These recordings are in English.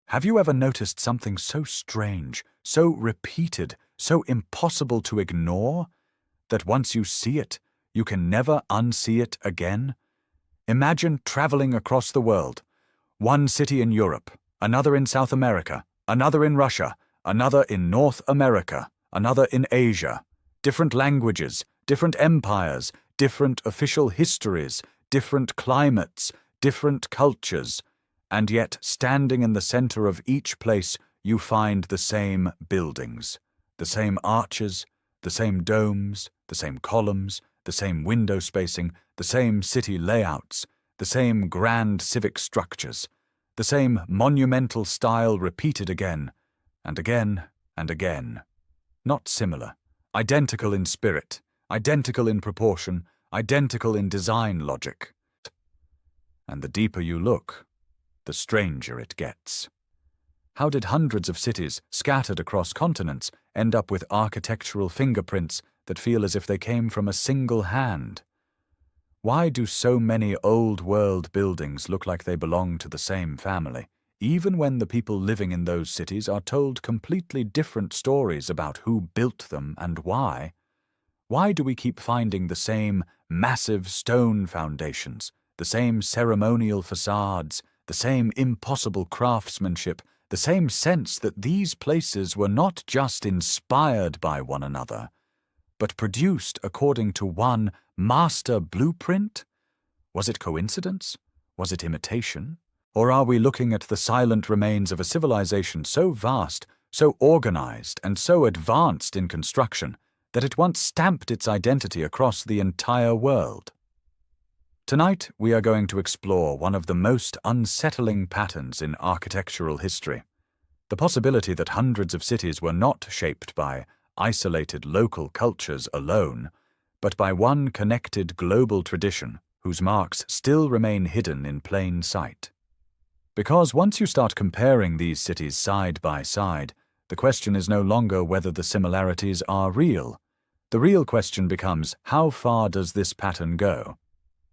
Have you ever noticed something so strange, so repeated, so impossible to ignore, that once you see it, you can never unsee it again? Imagine traveling across the world. One city in Europe, another in South America, another in Russia, another in North America, another in Asia. Different languages, different empires, different official histories, different climates, different cultures. And yet, standing in the center of each place, you find the same buildings, the same arches, the same domes, the same columns, the same window spacing, the same city layouts, the same grand civic structures, the same monumental style repeated again, and again, and again. Not similar, identical in spirit, identical in proportion, identical in design logic. And the deeper you look, the stranger it gets. How did hundreds of cities, scattered across continents, end up with architectural fingerprints that feel as if they came from a single hand? Why do so many old-world buildings look like they belong to the same family, even when the people living in those cities are told completely different stories about who built them and why? Why do we keep finding the same massive stone foundations, the same ceremonial facades, the same impossible craftsmanship, the same sense that these places were not just inspired by one another, but produced according to one master blueprint? Was it coincidence? Was it imitation? Or are we looking at the silent remains of a civilization so vast, so organized, and so advanced in construction that it once stamped its identity across the entire world? Tonight, we are going to explore one of the most unsettling patterns in architectural history, the possibility that hundreds of cities were not shaped by isolated local cultures alone, but by one connected global tradition whose marks still remain hidden in plain sight. Because once you start comparing these cities side by side, the question is no longer whether the similarities are real. The real question becomes, how far does this pattern go?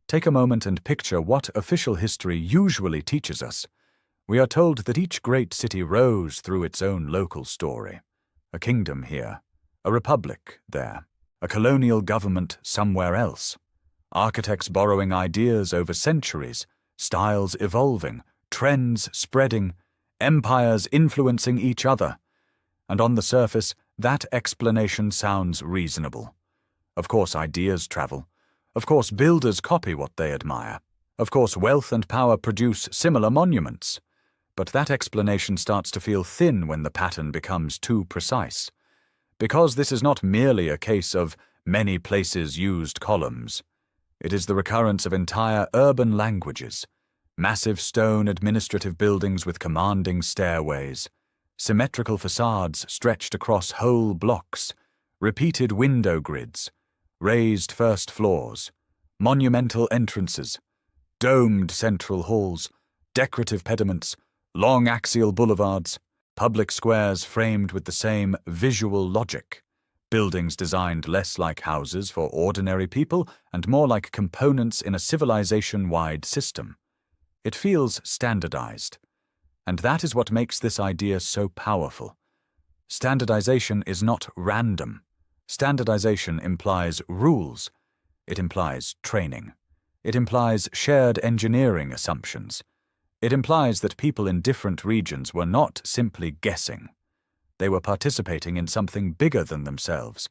Take a moment and picture what official history usually teaches us. We are told that each great city rose through its own local story. A kingdom here, a republic there, a colonial government somewhere else. Architects borrowing ideas over centuries, styles evolving, trends spreading, empires influencing each other. And on the surface, that explanation sounds reasonable. Of course, ideas travel. Of course, builders copy what they admire. Of course, wealth and power produce similar monuments. But that explanation starts to feel thin when the pattern becomes too precise. Because this is not merely a case of many places used columns. It is the recurrence of entire urban languages, massive stone administrative buildings with commanding stairways, symmetrical facades stretched across whole blocks, repeated window grids, raised first floors, monumental entrances, domed central halls, decorative pediments, long axial boulevards, public squares framed with the same visual logic, buildings designed less like houses for ordinary people and more like components in a civilization-wide system. It feels standardized, and that is what makes this idea so powerful. Standardization is not random. Standardization implies rules. It implies training. It implies shared engineering assumptions. It implies that people in different regions were not simply guessing. They were participating in something bigger than themselves.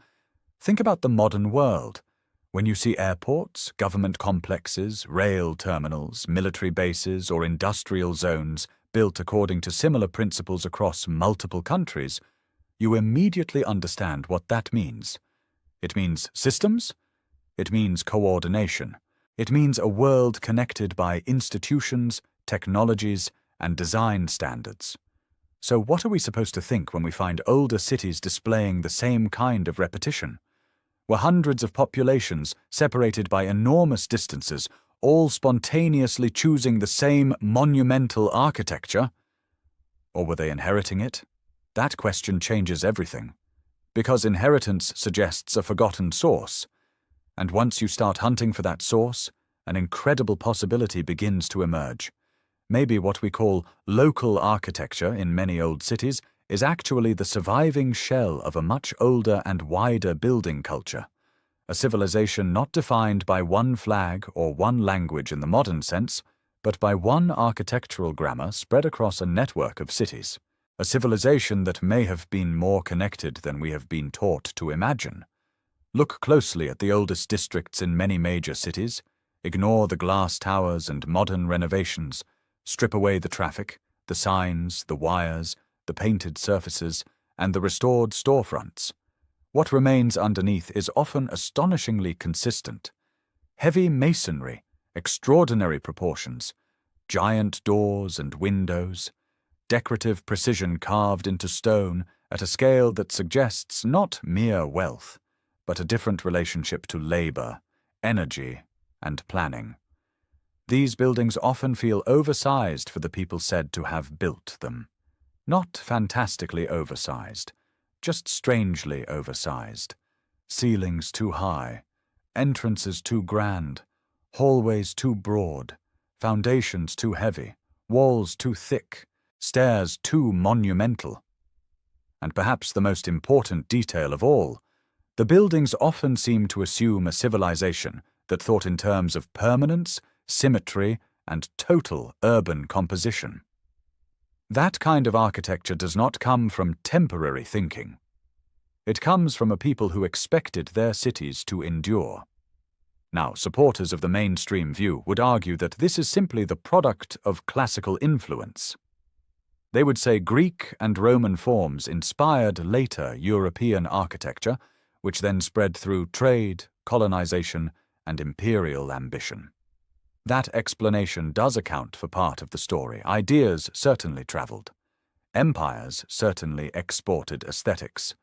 Think about the modern world. When you see airports, government complexes, rail terminals, military bases, or industrial zones built according to similar principles across multiple countries, you immediately understand what that means. It means systems. It means coordination. It means a world connected by institutions, technologies, and design standards. So what are we supposed to think when we find older cities displaying the same kind of repetition? Were hundreds of populations, separated by enormous distances, all spontaneously choosing the same monumental architecture? Or were they inheriting it? That question changes everything. Because inheritance suggests a forgotten source. And once you start hunting for that source, an incredible possibility begins to emerge. Maybe what we call local architecture in many old cities is actually the surviving shell of a much older and wider building culture, a civilization not defined by one flag or one language in the modern sense, but by one architectural grammar spread across a network of cities, a civilization that may have been more connected than we have been taught to imagine. Look closely at the oldest districts in many major cities, ignore the glass towers and modern renovations, strip away the traffic, the signs, the wires, the painted surfaces, and the restored storefronts. What remains underneath is often astonishingly consistent. Heavy masonry, extraordinary proportions, giant doors and windows, decorative precision carved into stone at a scale that suggests not mere wealth, but a different relationship to labor, energy, and planning. These buildings often feel oversized for the people said to have built them. Not fantastically oversized, just strangely oversized. Ceilings too high, entrances too grand, hallways too broad, foundations too heavy, walls too thick, stairs too monumental. And perhaps the most important detail of all, the buildings often seem to assume a civilization that thought in terms of permanence, symmetry, and total urban composition. That kind of architecture does not come from temporary thinking. It comes from a people who expected their cities to endure. Now, supporters of the mainstream view would argue that this is simply the product of classical influence. They would say Greek and Roman forms inspired later European architecture, which then spread through trade, colonization, and imperial ambition. That explanation does account for part of the story. Ideas certainly traveled. Empires certainly exported aesthetics.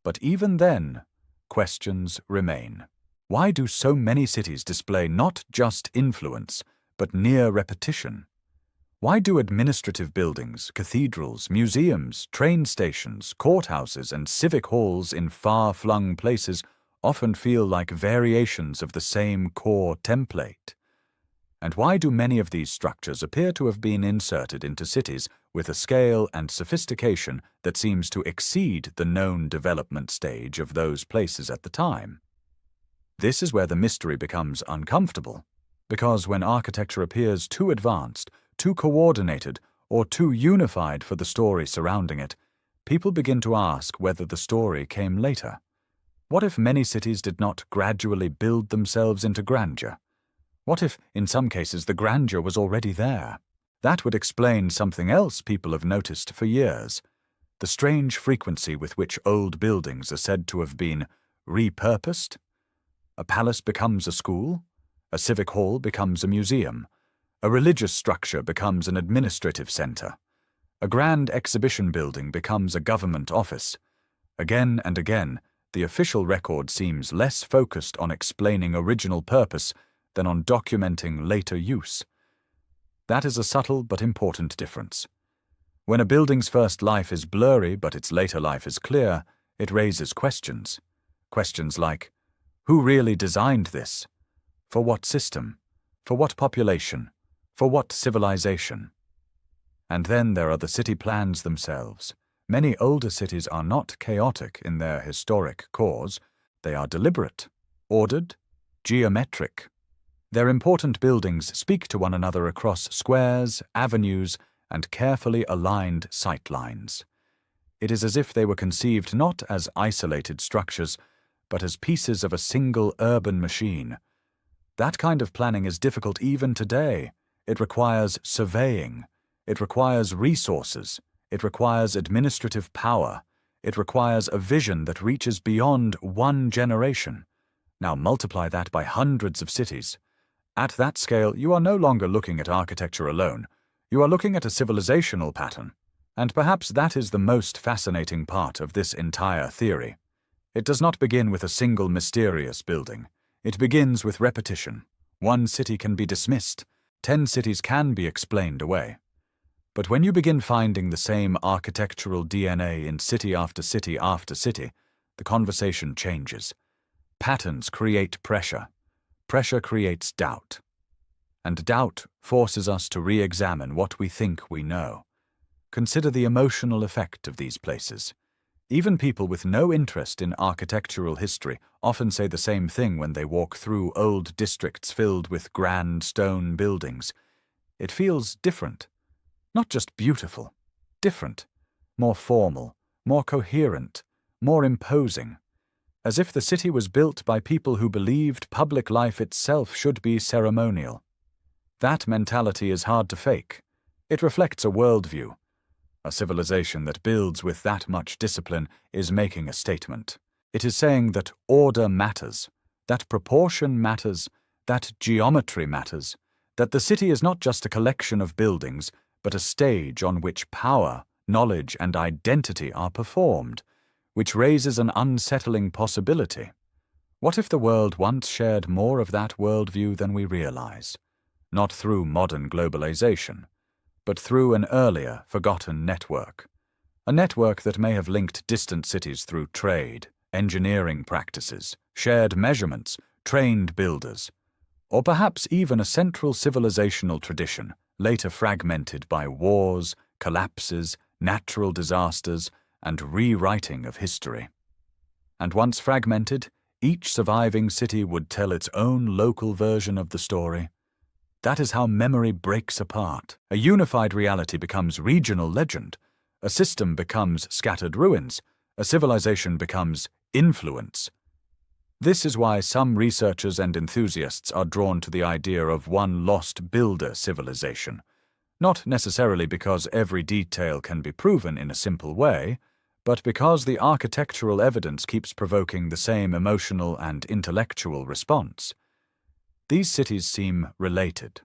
But even then, questions remain. Why do so many cities display not just influence, but near repetition? Why do administrative buildings, cathedrals, museums, train stations, courthouses, and civic halls in far-flung places often feel like variations of the same core template? And why do many of these structures appear to have been inserted into cities with a scale and sophistication that seems to exceed the known development stage of those places at the time? This is where the mystery becomes uncomfortable, because when architecture appears too advanced, too coordinated, or too unified for the story surrounding it, people begin to ask whether the story came later. What if many cities did not gradually build themselves into grandeur? What if, in some cases, the grandeur was already there? That would explain something else people have noticed for years: the strange frequency with which old buildings are said to have been repurposed. A palace becomes a school, a civic hall becomes a museum, a religious structure becomes an administrative center, a grand exhibition building becomes a government office. Again and again, the official record seems less focused on explaining original purpose than on documenting later use. That is a subtle but important difference. When a building's first life is blurry but its later life is clear, it raises questions. Questions like, who really designed this? For what system? For what population? For what civilization? And then there are the city plans themselves. Many older cities are not chaotic in their historic cores. They are deliberate, ordered, geometric. Their important buildings speak to one another across squares, avenues, and carefully aligned sightlines. It is as if they were conceived not as isolated structures, but as pieces of a single urban machine. That kind of planning is difficult even today. It requires surveying. It requires resources. It requires administrative power. It requires a vision that reaches beyond one generation. Now multiply that by hundreds of cities. At that scale, you are no longer looking at architecture alone. You are looking at a civilizational pattern. And perhaps that is the most fascinating part of this entire theory. It does not begin with a single mysterious building. It begins with repetition. One city can be dismissed. 10 cities can be explained away. But when you begin finding the same architectural DNA in city after city after city, the conversation changes. Patterns create pressure. Pressure creates doubt. and doubt forces us to re-examine what we think we know. Consider the emotional effect of these places. Even people with no interest in architectural history often say the same thing when they walk through old districts filled with grand stone buildings. It feels different. Not just beautiful, different, more formal, more coherent, more imposing. As if the city was built by people who believed public life itself should be ceremonial. That mentality is hard to fake. It reflects a worldview. A civilization that builds with that much discipline is making a statement. It is saying that order matters, that proportion matters, that geometry matters, that the city is not just a collection of buildings, but a stage on which power, knowledge, and identity are performed, which raises an unsettling possibility. What if the world once shared more of that worldview than we realize? Not through modern globalization, but through an earlier, forgotten network. A network that may have linked distant cities through trade, engineering practices, shared measurements, trained builders, or perhaps even a central civilizational tradition, later fragmented by wars, collapses, natural disasters, and rewriting of history. And once fragmented, each surviving city would tell its own local version of the story. That is how memory breaks apart. A unified reality becomes regional legend. A system becomes scattered ruins. A civilization becomes influence. This is why some researchers and enthusiasts are drawn to the idea of one lost builder civilization. Not necessarily because every detail can be proven in a simple way, but because the architectural evidence keeps provoking the same emotional and intellectual response. These cities seem related.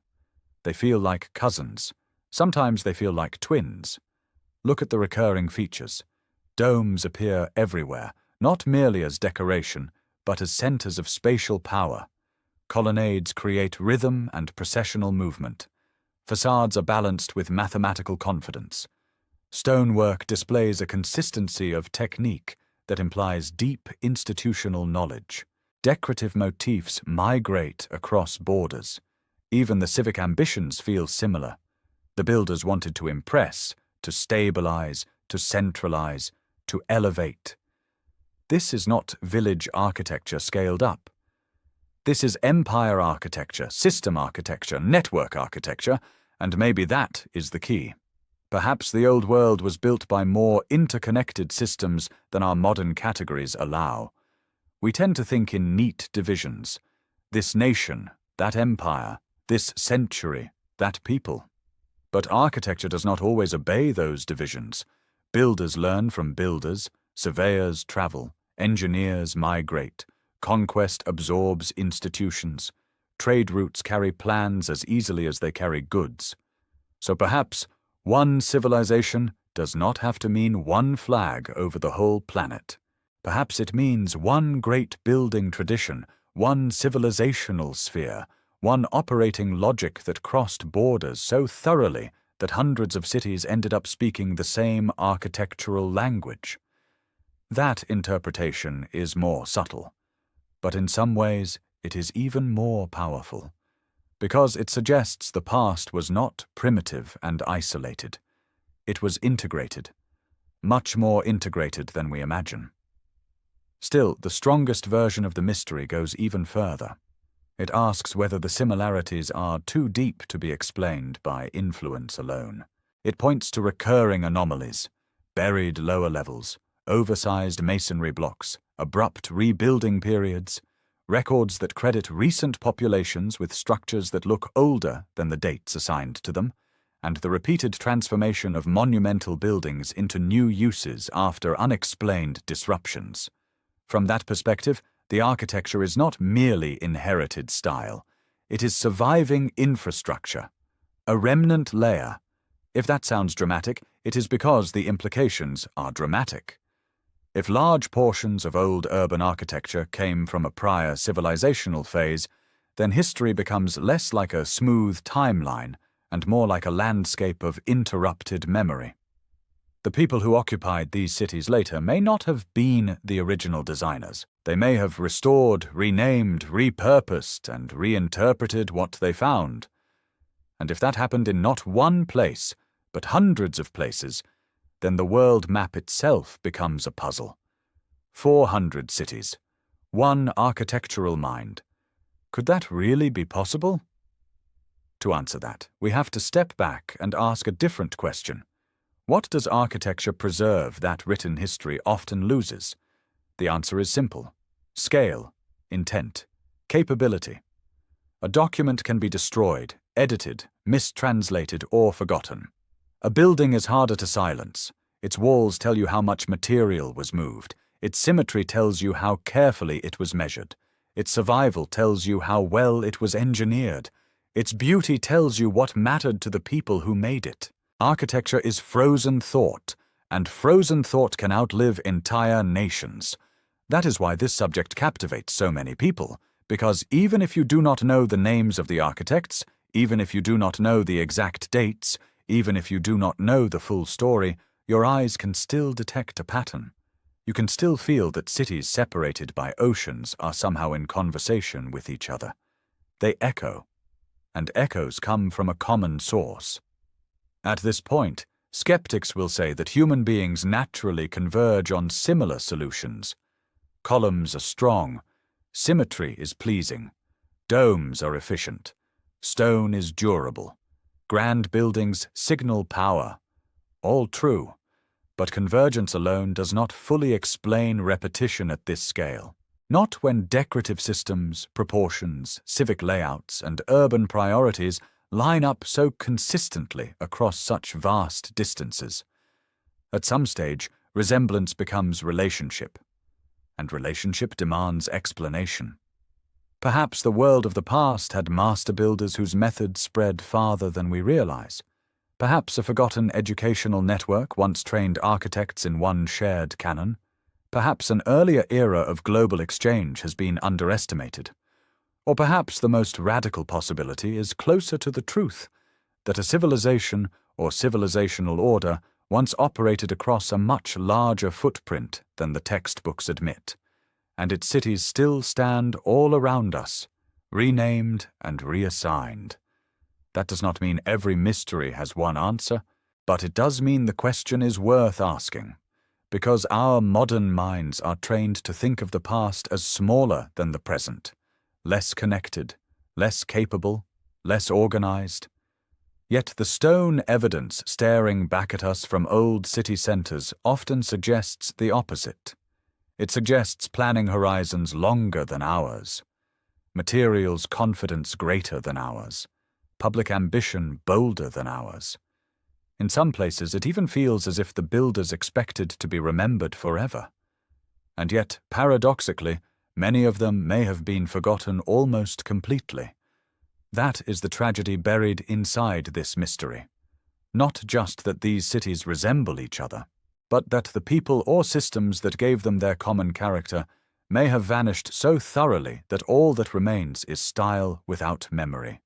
They feel like cousins. Sometimes they feel like twins. Look at the recurring features. Domes appear everywhere, not merely as decoration, but as centers of spatial power. Colonnades create rhythm and processional movement. Facades are balanced with mathematical confidence. Stonework displays a consistency of technique that implies deep institutional knowledge. Decorative motifs migrate across borders. Even the civic ambitions feel similar. The builders wanted to impress, to stabilize, to centralize, to elevate. This is not village architecture scaled up. This is empire architecture, system architecture, network architecture, and maybe that is the key. Perhaps the old world was built by more interconnected systems than our modern categories allow. We tend to think in neat divisions. This nation, that empire, this century, that people. But architecture does not always obey those divisions. Builders learn from builders, surveyors travel, engineers migrate, conquest absorbs institutions, trade routes carry plans as easily as they carry goods. So perhaps one civilization does not have to mean one flag over the whole planet. Perhaps it means one great building tradition, one civilizational sphere, one operating logic that crossed borders so thoroughly that hundreds of cities ended up speaking the same architectural language. That interpretation is more subtle, but in some ways it is even more powerful, because it suggests the past was not primitive and isolated. It was integrated, much more integrated than we imagine. Still, the strongest version of the mystery goes even further. It asks whether the similarities are too deep to be explained by influence alone. It points to recurring anomalies, buried lower levels, oversized masonry blocks, abrupt rebuilding periods, records that credit recent populations with structures that look older than the dates assigned to them, and the repeated transformation of monumental buildings into new uses after unexplained disruptions. From that perspective, the architecture is not merely inherited style. It is surviving infrastructure, a remnant layer. If that sounds dramatic, it is because the implications are dramatic. If large portions of old urban architecture came from a prior civilizational phase, then history becomes less like a smooth timeline and more like a landscape of interrupted memory. The people who occupied these cities later may not have been the original designers. They may have restored, renamed, repurposed, and reinterpreted what they found. And if that happened in not one place, but hundreds of places, then the world map itself becomes a puzzle. 400 cities, one architectural mind. Could that really be possible? To answer that, we have to step back and ask a different question. What does architecture preserve that written history often loses? The answer is simple: scale, intent, capability. A document can be destroyed, edited, mistranslated, or forgotten. A building is harder to silence. Its walls tell you how much material was moved. Its symmetry tells you how carefully it was measured. Its survival tells you how well it was engineered. Its beauty tells you what mattered to the people who made it. Architecture is frozen thought, and frozen thought can outlive entire nations. That is why this subject captivates so many people, because even if you do not know the names of the architects, even if you do not know the exact dates, even if you do not know the full story, your eyes can still detect a pattern. You can still feel that cities separated by oceans are somehow in conversation with each other. They echo, and echoes come from a common source. At this point, skeptics will say that human beings naturally converge on similar solutions. Columns are strong, symmetry is pleasing, domes are efficient, stone is durable, grand buildings signal power. All true, but convergence alone does not fully explain repetition at this scale. Not when decorative systems, proportions, civic layouts, and urban priorities line up so consistently across such vast distances. At some stage, resemblance becomes relationship, and relationship demands explanation. Perhaps the world of the past had master builders whose methods spread farther than we realize. Perhaps a forgotten educational network once trained architects in one shared canon. Perhaps an earlier era of global exchange has been underestimated. Or perhaps the most radical possibility is closer to the truth, that a civilization or civilizational order once operated across a much larger footprint than the textbooks admit, and its cities still stand all around us, renamed and reassigned. That does not mean every mystery has one answer, but it does mean the question is worth asking, because our modern minds are trained to think of the past as smaller than the present, less connected, less capable, less organized. Yet the stone evidence staring back at us from old city centers often suggests the opposite. It suggests planning horizons longer than ours, materials confidence greater than ours, public ambition bolder than ours. In some places, it even feels as if the builders expected to be remembered forever. And yet, paradoxically, many of them may have been forgotten almost completely. That is the tragedy buried inside this mystery. Not just that these cities resemble each other, but that the people or systems that gave them their common character may have vanished so thoroughly that all that remains is style without memory,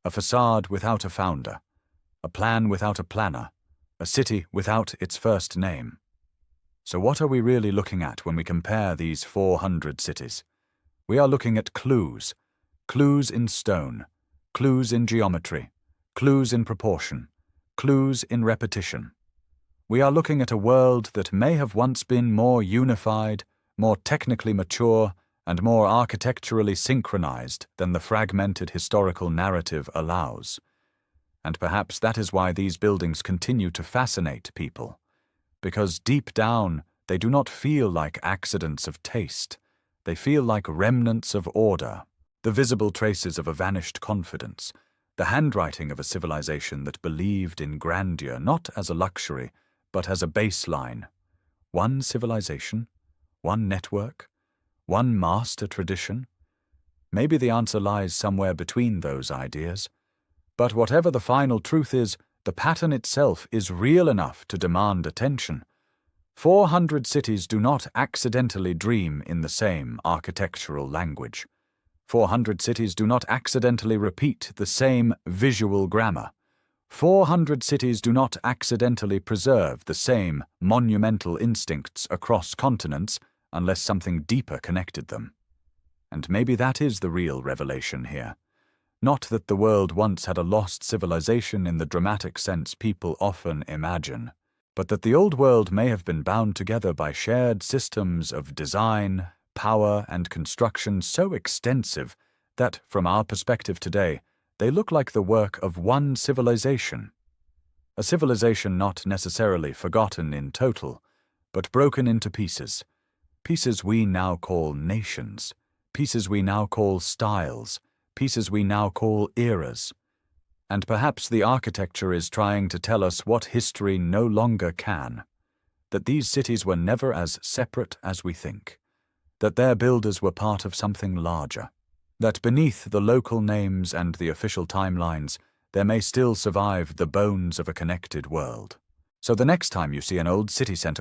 a facade without a founder, a plan without a planner, a city without its first name. So what are we really looking at when we compare these 400 cities? We are looking at clues, clues in stone, clues in geometry, clues in proportion, clues in repetition. We are looking at a world that may have once been more unified, more technically mature, and more architecturally synchronized than the fragmented historical narrative allows. And perhaps that is why these buildings continue to fascinate people. Because deep down, they do not feel like accidents of taste. They feel like remnants of order, the visible traces of a vanished confidence, the handwriting of a civilization that believed in grandeur not as a luxury, but as a baseline. One civilization, one network, one master tradition. Maybe the answer lies somewhere between those ideas. But whatever the final truth is, the pattern itself is real enough to demand attention. 400 cities do not accidentally dream in the same architectural language. 400 cities do not accidentally repeat the same visual grammar. 400 cities do not accidentally preserve the same monumental instincts across continents unless something deeper connected them. And maybe that is the real revelation here. Not that the world once had a lost civilization in the dramatic sense people often imagine, but that the old world may have been bound together by shared systems of design, power, and construction so extensive that, from our perspective today, they look like the work of one civilization. A civilization not necessarily forgotten in total, but broken into pieces. Pieces we now call nations, pieces we now call styles, pieces we now call eras. And perhaps the architecture is trying to tell us what history no longer can, that these cities were never as separate as we think, that their builders were part of something larger, that beneath the local names and the official timelines, there may still survive the bones of a connected world. So the next time you see an old city center